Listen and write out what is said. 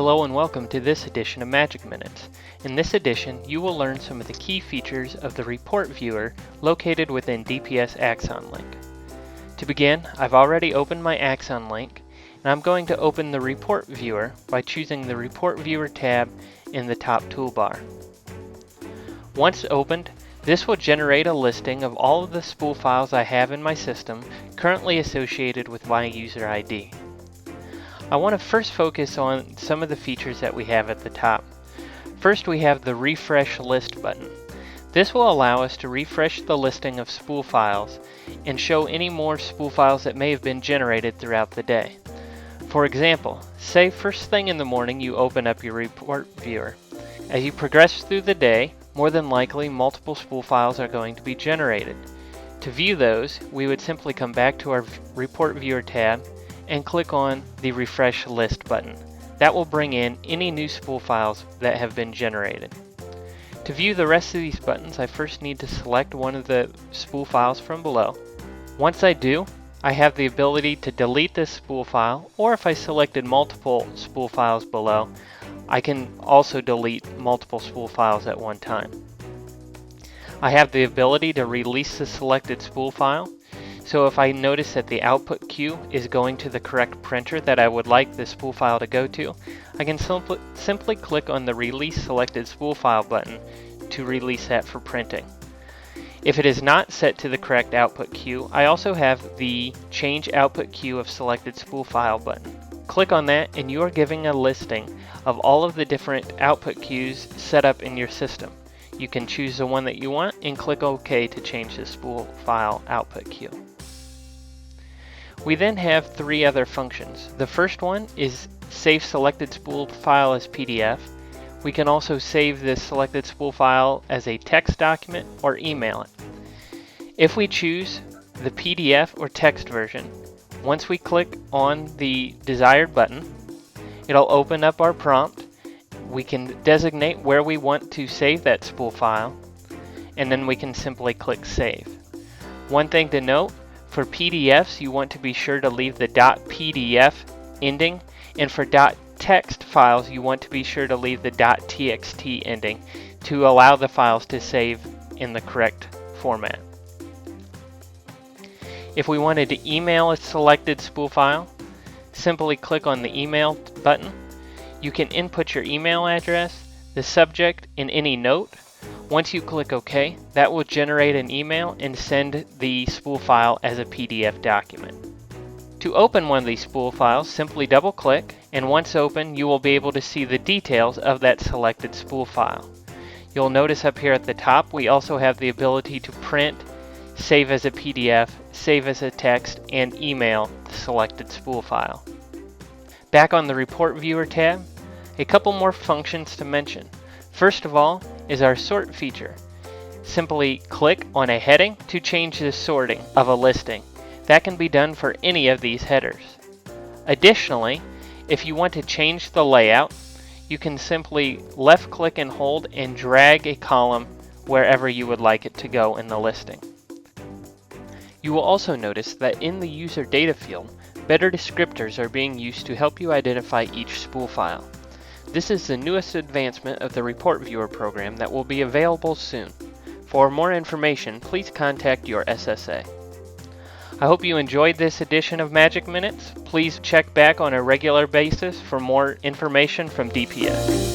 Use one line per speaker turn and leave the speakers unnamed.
Hello and welcome to this edition of Magic Minutes. In this edition, you will learn some of the key features of the report viewer located within DPS Axon Link. To begin, I've already opened my Axon Link, and I'm going to open the report viewer by choosing the report viewer tab in the top toolbar. Once opened, this will generate a listing of all of the spool files I have in my system currently associated with my user ID. I want to first focus on some of the features that we have at the top. First, we have the Refresh List button. This will allow us to refresh the listing of spool files and show any more spool files that may have been generated throughout the day. For example, say first thing in the morning you open up your report viewer. As you progress through the day, more than likely multiple spool files are going to be generated. To view those, we would simply come back to our report viewer tab and click on the Refresh List button. That will bring in any new spool files that have been generated. To view the rest of these buttons, I first need to select one of the spool files from below. Once I do, I have the ability to delete this spool file, or if I selected multiple spool files below, I can also delete multiple spool files at one time. I have the ability to release the selected spool file. So if I notice that the output queue is going to the correct printer that I would like the spool file to go to, I can simply click on the Release Selected Spool File button to release that for printing. If it is not set to the correct output queue, I also have the Change Output Queue of Selected Spool File button. Click on that and you are giving a listing of all of the different output queues set up in your system. You can choose the one that you want and click OK to change the spool file output queue. We then have three other functions. The first one is Save Selected Spool File as PDF. We can also save this selected spool file as a text document or email it. If we choose the PDF or text version, once we click on the desired button, it'll open up our prompt. We can designate where we want to save that spool file, and then we can simply click Save. One thing to note, for PDFs, you want to be sure to leave the .pdf ending, and for .text files, you want to be sure to leave the .txt ending to allow the files to save in the correct format. If we wanted to email a selected spool file, simply click on the Email button. You can input your email address, the subject, and any note. Once you click OK, that will generate an email and send the spool file as a PDF document. To open one of these spool files, simply double click, and once open, you will be able to see the details of that selected spool file. You'll notice up here at the top, we also have the ability to print, save as a PDF, save as a text, and email the selected spool file. Back on the Report Viewer tab, a couple more functions to mention. First of all is our sort feature. Simply click on a heading to change the sorting of a listing. That can be done for any of these headers. Additionally, if you want to change the layout, you can simply left click and hold and drag a column wherever you would like it to go in the listing. You will also notice that in the user data field, better descriptors are being used to help you identify each spool file. This is the newest advancement of the Report Viewer program that will be available soon. For more information, please contact your SSA. I hope you enjoyed this edition of Magic Minutes. Please check back on a regular basis for more information from DPS.